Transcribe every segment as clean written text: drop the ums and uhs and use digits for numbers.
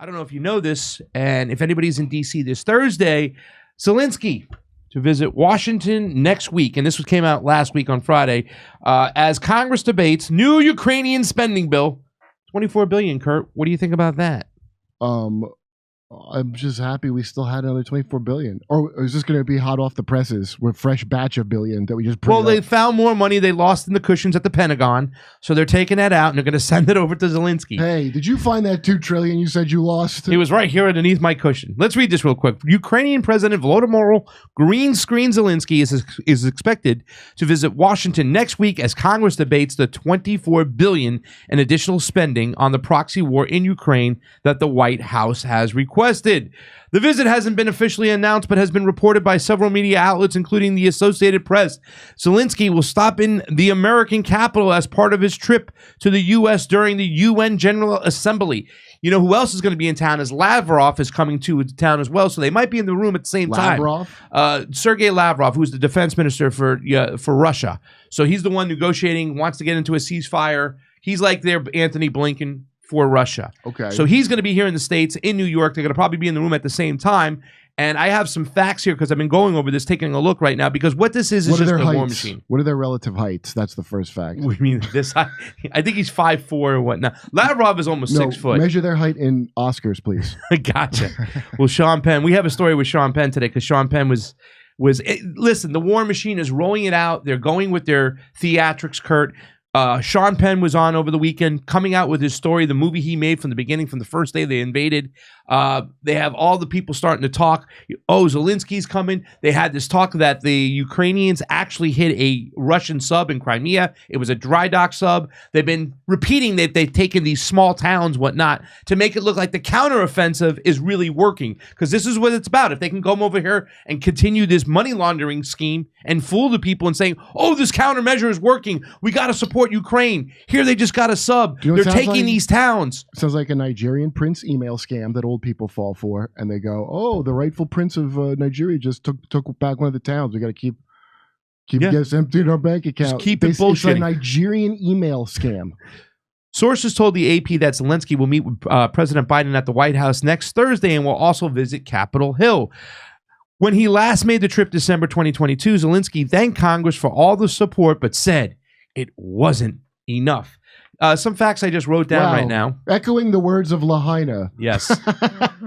I don't know if you know this, and if anybody's in D.C. this Thursday, Zelensky to visit Washington next week, and this came out last week on Friday, as Congress debates new Ukrainian spending bill, $24 billion. Kurt, what do you think about that? I'm just happy we still had another $24 billion. Or is this going to be hot off the presses with fresh batch of billion that we just bring They found more money they lost in the cushions at the Pentagon, so they're taking that out and they're going to send it over to Zelensky. Hey, did you find that $2 trillion you said you lost? It was right here underneath my cushion. Let's read this real quick. Ukrainian President Volodymyr Green Screen Zelensky is expected to visit Washington next week as Congress debates the $24 billion in additional spending on the proxy war in Ukraine that the White House has requested. The visit hasn't been officially announced, but has been reported by several media outlets, including the Associated Press. Zelensky will stop in the American capital as part of his trip to the U.S. during the UN General Assembly. You know who else is going to be in town is Lavrov is coming to town as well, so they might be in the room at the same time. Sergei Lavrov, who's the defense minister for Russia. So he's the one negotiating, wants to get into a ceasefire. He's like their Anthony Blinken for Russia. Okay. So he's going to be here in the States, in New York. They're going to probably be in the room at the same time. And I have some facts here because I've been going over this, taking a look right now, because what this is just a war machine. What are their relative heights? That's the first fact. We mean this. I think he's 5'4" or whatnot. Lavrov is almost 6 foot. Measure their height in Oscars, please. Gotcha. Well, Sean Penn, we have a story with Sean Penn today because Sean Penn was listen, the war machine is rolling it out. They're going with their theatrics, Kurt. Sean Penn was on over the weekend coming out with his story, the movie he made from the beginning, from the first day they invaded. They have all the people starting to talk. Oh, Zelensky's coming. They had this talk that the Ukrainians actually hit a Russian sub in Crimea. It was a dry dock sub. They've been repeating that they've taken these small towns, whatnot, to make it look like the counteroffensive is really working. Because this is what it's about. If they can come over here and continue this money laundering scheme and fool the people and saying, oh, this countermeasure is working. We got to support Ukraine. Here they just got a sub. They're taking these towns. Sounds like a Nigerian prince email scam that old people fall for, and they go, "Oh, the rightful prince of Nigeria just took back one of the towns. We got to keep this empty in our bank account." Just keep it bullshitting. It's a Nigerian email scam. Sources told the AP that Zelensky will meet with President Biden at the White House next Thursday and will also visit Capitol Hill. When he last made the trip December 2022, Zelensky thanked Congress for all the support, but said it wasn't enough. Some facts I just wrote down right now. Echoing the words of Lahaina. Yes.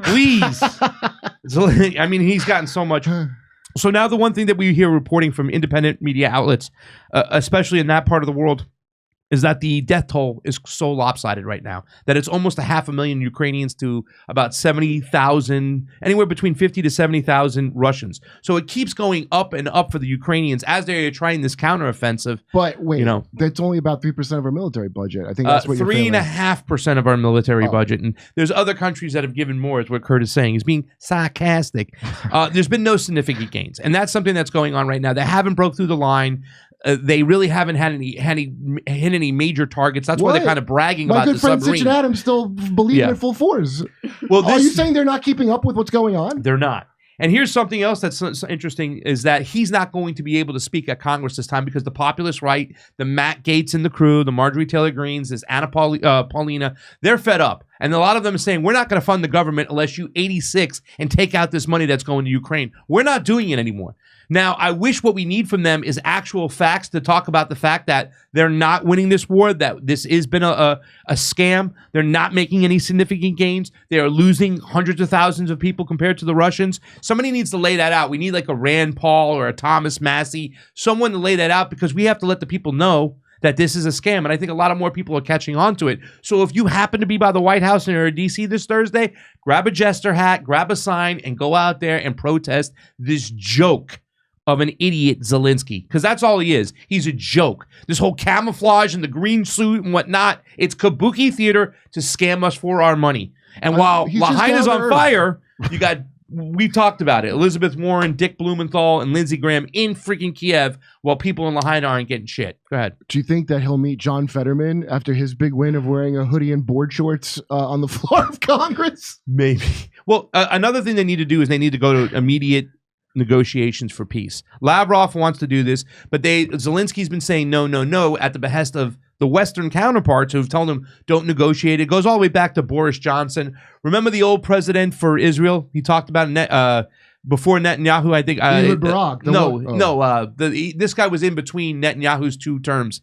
Please. I mean, he's gotten so much. So now the one thing that we hear reporting from independent media outlets, especially in that part of the world, is that the death toll is so lopsided right now that it's almost 500,000 Ukrainians to about 70,000, anywhere between 50 to 70,000 Russians. So it keeps going up and up for the Ukrainians as they're trying this counteroffensive. But wait, that's only about 3% of our military budget. I think that's what 3.5% of our military budget. And there's other countries that have given more, is what Kurt is saying. He's being sarcastic. There's been no significant gains. And that's something that's going on right now. They haven't broke through the line. They really haven't hit any major targets. That's why they're kind of bragging about the submarine. My good friend Sitchin Adams still believing in full force. Well, are you saying they're not keeping up with what's going on? They're not. And here's something else that's interesting, is that he's not going to be able to speak at Congress this time because the populist right, the Matt Gaetz and the crew, the Marjorie Taylor Greens, this Anna Paulina, they're fed up. And a lot of them are saying, we're not going to fund the government unless you 86 and take out this money that's going to Ukraine. We're not doing it anymore. Now, I wish what we need from them is actual facts to talk about the fact that they're not winning this war, that this has been a scam. They're not making any significant gains. They are losing hundreds of thousands of people compared to the Russians. Somebody needs to lay that out. We need like a Rand Paul or a Thomas Massey, someone to lay that out, because we have to let the people know that this is a scam. And I think a lot of more people are catching on to it. So if you happen to be by the White House and you're in D.C. this Thursday, grab a jester hat, grab a sign, and go out there and protest this joke of an idiot Zelensky, because that's all he is. He's a joke. This whole camouflage and the green suit and whatnot, it's kabuki theater to scam us for our money. And while Lahaina's on fire, you got, we talked about it, Elizabeth Warren, Dick Blumenthal, and Lindsey Graham in freaking Kiev, while people in Lahaina aren't getting shit. Go ahead. Do you think that he'll meet John Fetterman after his big win of wearing a hoodie and board shorts on the floor of Congress? Maybe. Well, another thing they need to do is they need to go to immediate negotiations for peace. Lavrov wants to do this, but Zelensky's been saying no, no, no at the behest of the Western counterparts who've told him don't negotiate. It goes all the way back to Boris Johnson. Remember the old president for Israel? He talked about before Netanyahu, I think. Barak, this guy was in between Netanyahu's 2 terms.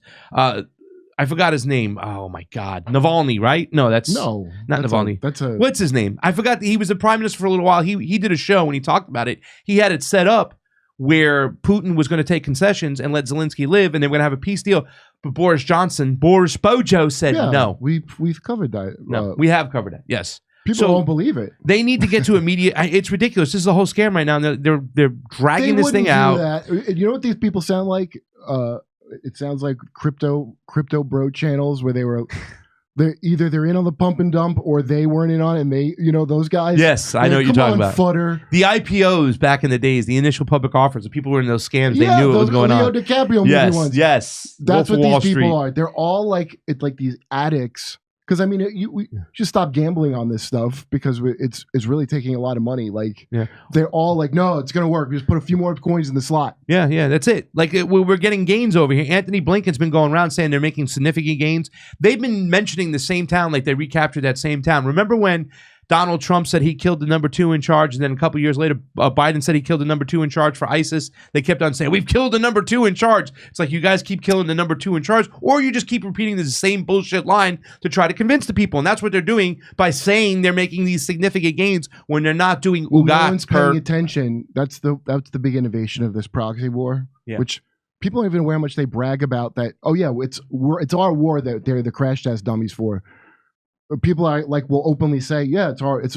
I forgot his name. Oh my God, Navalny, right? No, not Navalny. What's his name? I forgot. He was the prime minister for a little while. He did a show when he talked about it. He had it set up where Putin was going to take concessions and let Zelensky live, and they were going to have a peace deal. But Boris Bojo said no. We've covered that. No, we have covered it. Yes. People won't believe it. They need to get to immediate. It's ridiculous. This is a whole scam right now. They're dragging this thing out. That. You know what these people sound like? It sounds like crypto bro channels where they're in on the pump and dump or they weren't in on it, and they, those guys. Yes, I know what you're talking about. Futter. The IPOs back in the days, the initial public offers, the people who were in those scams, they knew what was going on. Leo DiCaprio movie ones. Yes. That's what these people are. They're all like these addicts. Because I mean, we should stop gambling on this stuff because it's really taking a lot of money. Like they're all like, no, it's gonna work. We just put a few more coins in the slot. Yeah, that's it. Like we're getting gains over here. Anthony Blinken's been going around saying they're making significant gains. They've been mentioning the same town, like they recaptured that same town. Remember when Donald Trump said he killed the number 2 in charge, and then a couple years later, Biden said he killed the number 2 in charge for ISIS. They kept on saying, we've killed the number 2 in charge. It's like you guys keep killing the number 2 in charge, or you just keep repeating the same bullshit line to try to convince the people. And that's what they're doing by saying they're making these significant gains when they're not doing no one's paying attention. That's the big innovation of this proxy war, which people aren't even aware how much they brag about that. Oh yeah, it's our war that they're the crash test dummies for. People are like will openly say, yeah, it's our it's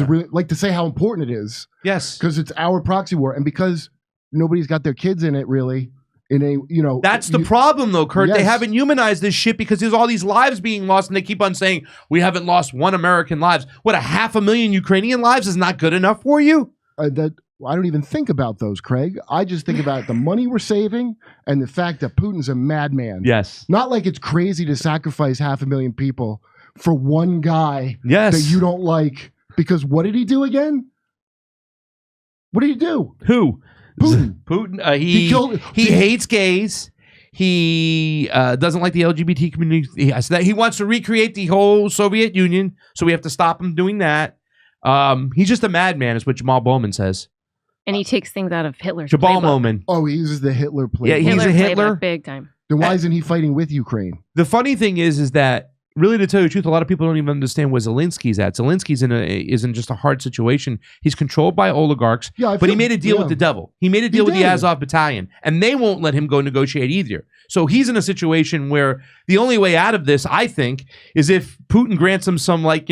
really like to say how important it is. Yes, because it's our proxy war, and because nobody's got their kids in it really. That's the problem though, Kurt. Yes. They haven't humanized this shit because there's all these lives being lost, and they keep on saying we haven't lost 1 American lives. What, 500,000 Ukrainian lives is not good enough for you? I don't even think about those, Craig. I just think about the money we're saving and the fact that Putin's a madman. Yes, not like it's crazy to sacrifice 500,000 people for one guy that you don't like, because what did he do again? What did he do? Who? Putin. He hates gays. He doesn't like the LGBT community. He wants to recreate the whole Soviet Union, so we have to stop him doing that. He's just a madman, is what Jamal Bowman says. And he takes things out of Hitler's Jamal playbook. Bowman. Oh, he uses the Hitler playbook. Yeah, he's a Hitler. Big time. Then why isn't he fighting with Ukraine? The funny thing is that really, to tell you the truth, a lot of people don't even understand where Zelensky's at. Zelensky's is in just a hard situation. He's controlled by oligarchs, but he made a deal with the devil. He made a deal with the Azov Battalion, and they won't let him go negotiate either. So he's in a situation where the only way out of this, I think, is if Putin grants him some, like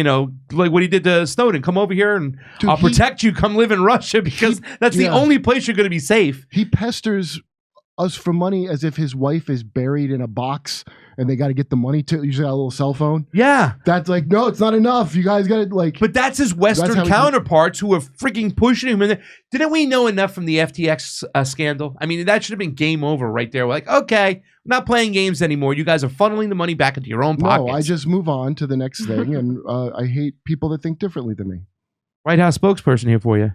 what he did to Snowden. Come over here and I'll protect you. Come live in Russia, because that's the only place you're going to be safe. He pesters us for money as if his wife is buried in a box and they got to get the money to usually a little cell phone. Yeah. That's like, no, it's not enough. You guys got to But that's his Western counterparts who are freaking pushing him. And didn't we know enough from the FTX scandal? I mean, that should have been game over right there. We're like, okay, we're not playing games anymore. You guys are funneling the money back into your own pockets. No, I just move on to the next thing. And I hate people that think differently than me. White House spokesperson here for you.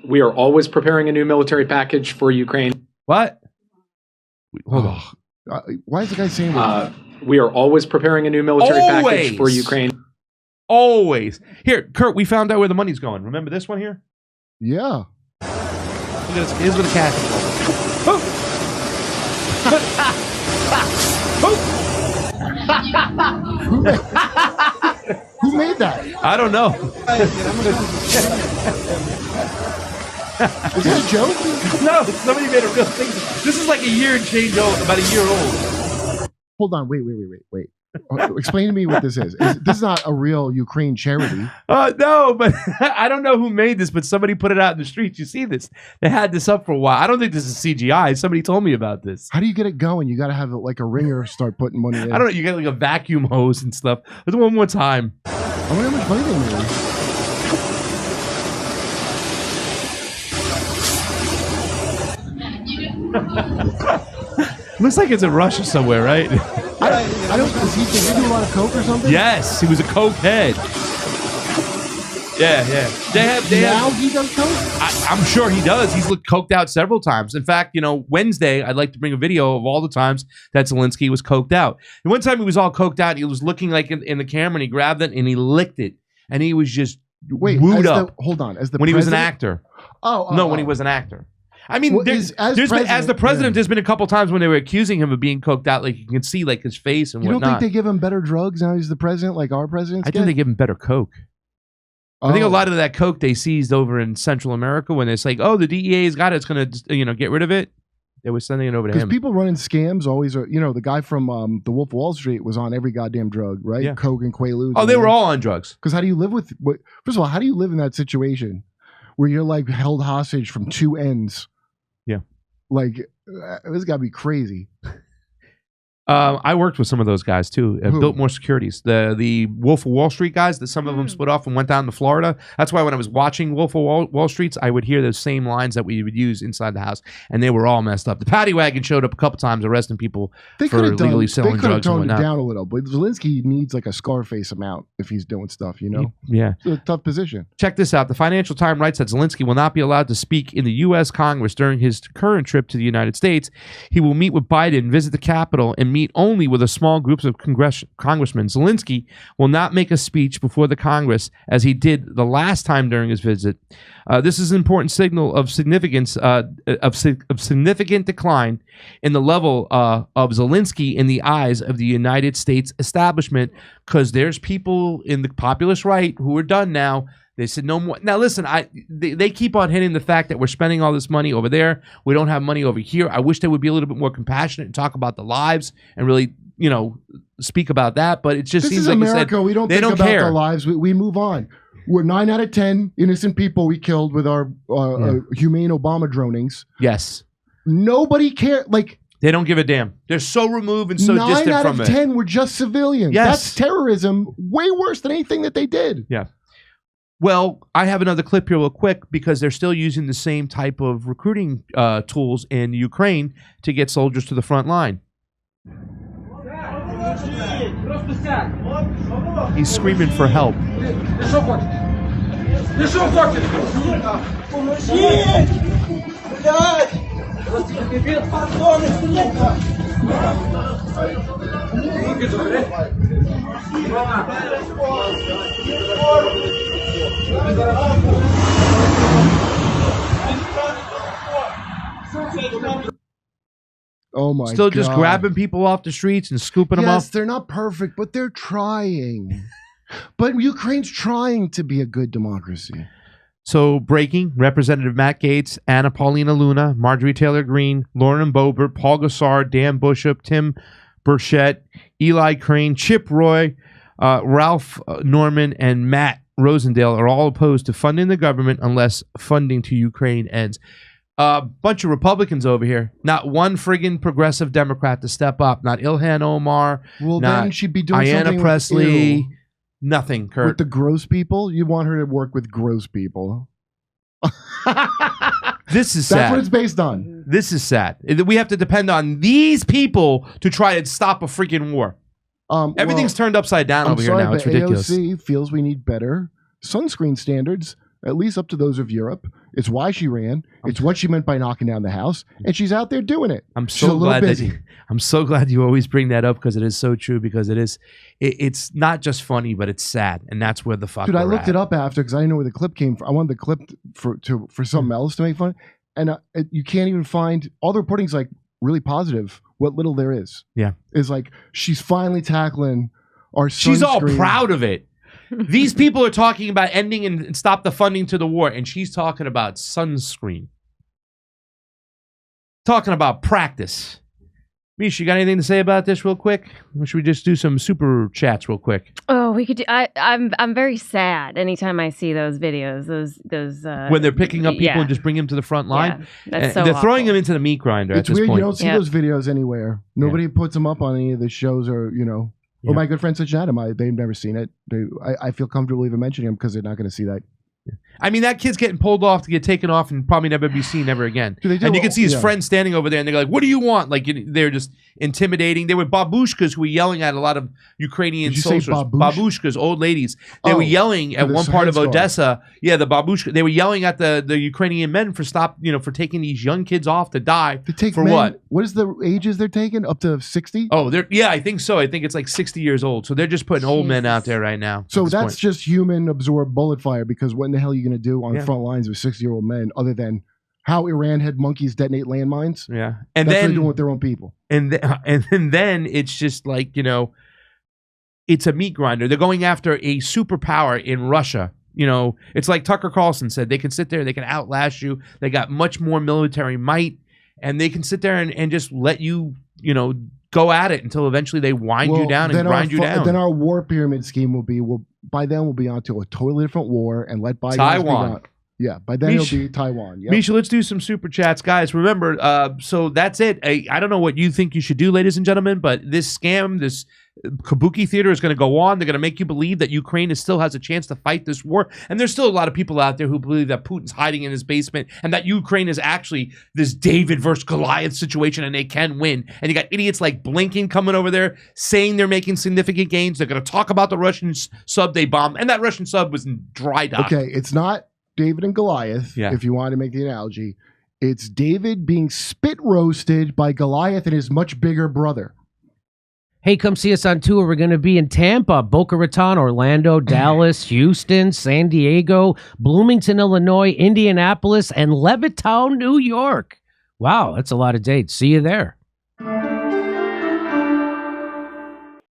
We are always preparing a new military package for Ukraine. What? Hold on. Why is the guy saying that? We are always preparing a new military package for Ukraine. Always. Here, Kurt, we found out where the money's going. Remember this one here? Yeah. Look at this. Here's where the cash is going. Who made that? I don't know. Is this a joke? No, somebody made a real thing. This is like a year and change old, about a year old. Hold on, wait. Explain to me what this is. This is not a real Ukraine charity. No, but I don't know who made this, but somebody put it out in the streets. You see this? They had this up for a while. I don't think this is CGI. Somebody told me about this. How do you get it going? You got to have like a ringer start putting money in. I don't know. You get like a vacuum hose and stuff. Let's do one more time. I wonder how much money they made. Looks like it's in Russia somewhere, right? I don't. Did he do a lot of coke or something? Yes, he was a coke head. Yeah. They Now have. he does coke? I'm sure he does. He's looked coked out several times. In fact, Wednesday, I'd like to bring a video of all the times that Zelensky was coked out. And one time he was all coked out. He was looking like in the camera, and he grabbed it and he licked it, and he was just wooed up. Hold on, when he was an actor. When he was an actor. I mean, Well, as the president, there's been a couple times when they were accusing him of being coked out. Like you can see, like his face and whatnot. You don't think they they give him better drugs now he's the president, like our president? I think they give him better coke. I think a lot of that coke they seized over in Central America when it's like, oh, the DEA's got it, it's going to, get rid of it. They were sending it over to him. Because people running scams always are, the guy from The Wolf of Wall Street was on every goddamn drug, right? Yeah. Coke and Quaaludes. Oh, they were all on drugs. Because how do you live with, first of all, how do you live in that situation where you're like held hostage from two ends? Yeah. Like, this got to be crazy. I worked with some of those guys too. Built more securities. The Wolf of Wall Street guys. That some of them split off and went down to Florida. That's why when I was watching Wolf of Wall Streets, I would hear those same lines that we would use inside the house, and they were all messed up. The paddy wagon showed up a couple times, arresting people for legally selling drugs. They could have toned it down a little, but Zelensky needs like a Scarface amount if he's doing stuff. Yeah, it's a tough position. Check this out. The Financial Times writes that Zelensky will not be allowed to speak in the U.S. Congress during his current trip to the United States. He will meet with Biden, visit the Capitol, and meet only with a small groups of congressmen. Zelensky will not make a speech before the Congress as he did the last time during his visit. This is an important signal of significance of significant decline in the level of Zelensky in the eyes of the United States establishment, because there's people in the populist right who are done now. They said no more. Now listen, they keep on hitting the fact that we're spending all this money over there. We don't have money over here. I wish they would be a little bit more compassionate and talk about the lives and really, speak about that. But it just seems like America. You said, we don't they think don't about care. the lives. We move on. We're 9 out of 10 innocent people we killed with our humane Obama dronings. Yes. Nobody cares. Like, they don't give a damn. They're so removed and so distant from it. 9 out of 10 were just civilians. Yes. That's terrorism. Way worse than anything that they did. Yeah. Well, I have another clip here real quick because they're still using the same type of recruiting tools in Ukraine to get soldiers to the front line. He's screaming for help. Oh my God. Still just grabbing people off the streets and scooping them up. Yes, they're not perfect, but they're trying. But Ukraine's trying to be a good democracy. So, breaking, Representative Matt Gaetz, Anna Paulina Luna, Marjorie Taylor Greene, Lauren Boebert, Paul Gosar, Dan Bishop, Tim Burchett, Eli Crane, Chip Roy, Ralph Norman, and Matt Rosendale are all opposed to funding the government unless funding to Ukraine ends. A bunch of Republicans over here. Not one friggin' progressive Democrat to step up. Not Ilhan Omar. Well, then she'd be doing Ayanna something Presley. Nothing, Kurt. With the gross people? You want her to work with gross people. This is sad. That's what it's based on. This is sad. We have to depend on these people to try to stop a freaking war. Everything's turned upside down over here now. It's ridiculous. AOC feels we need better sunscreen standards, at least up to those of Europe. It's why she ran. It's what she meant by knocking down the house, and she's out there doing it. I'm so glad you always bring that up because it is so true. Because it's not just funny, but it's sad, and that's where the fuck. Dude, I looked it up after because I didn't know where the clip came from. I wanted the clip for something else to make fun, and you can't even find all the reporting's like really positive. What little there is, is like she's finally tackling our. She's all proud of it. These people are talking about ending and stop the funding to the war, and she's talking about sunscreen. Talking about practice. Mish, you got anything to say about this real quick? Or should we just do some super chats real quick? Oh, we could do. I'm very sad anytime I see those videos. Those when they're picking up people and just bring them to the front line. Yeah, that's so they're awful. throwing them into the meat grinder. It's at this weird. point. You don't see those videos anywhere. Nobody puts them up on any of the shows, or Oh, my good friend Such an Adam, they've never seen it. I feel comfortable even mentioning them because they're not going to see that. I mean, that kid's getting pulled off to get taken off and probably never be seen ever again. And you can see his friends standing over there, and they're like, "What do you want?" Like they're just intimidating. They were babushkas who were yelling at a lot of Ukrainian soldiers. Babushkas, old ladies. They were yelling at one part of Odessa. Yeah, the babushka. They were yelling at the Ukrainian men for for taking these young kids off to die. For what? What is the ages they're taking? Up to 60? Oh, I think so. I think it's like 60 years old. So they're just putting old men out there right now. So that's just human absorbed bullet fire, because what in the hell are you going to do on the front lines with 60-year-old men other than how Iran had monkeys detonate landmines? Yeah. And that's what they're doing with their own people. And then it's just like, it's a meat grinder. They're going after a superpower in Russia. It's like Tucker Carlson said, they can sit there, they can outlast you. They got much more military might, and they can sit there and just let you, go at it until eventually they wind you down and grind you down. Then our war pyramid scheme will be, by then we'll be onto a totally different war and let by Taiwan. Yeah, by then it'll be Taiwan. Yep. Misha, let's do some super chats, guys. Remember, so that's it. I don't know what you think you should do, ladies and gentlemen, but this scam, this kabuki theater is going to go on. They're going to make you believe that Ukraine still has a chance to fight this war. And there's still a lot of people out there who believe that Putin's hiding in his basement and that Ukraine is actually this David versus Goliath situation and they can win. And you got idiots like Blinken coming over there saying they're making significant gains. They're going to talk about the Russian sub they bombed. And that Russian sub was in dry dock. Okay, it's not David and Goliath, if you want to make the analogy. It's David being spit roasted by Goliath and his much bigger brother. Hey, come see us on tour. We're going to be in Tampa, Boca Raton, Orlando, Dallas, Houston, San Diego, Bloomington, Illinois, Indianapolis, and Levittown, New York. Wow, that's a lot of dates. See you there.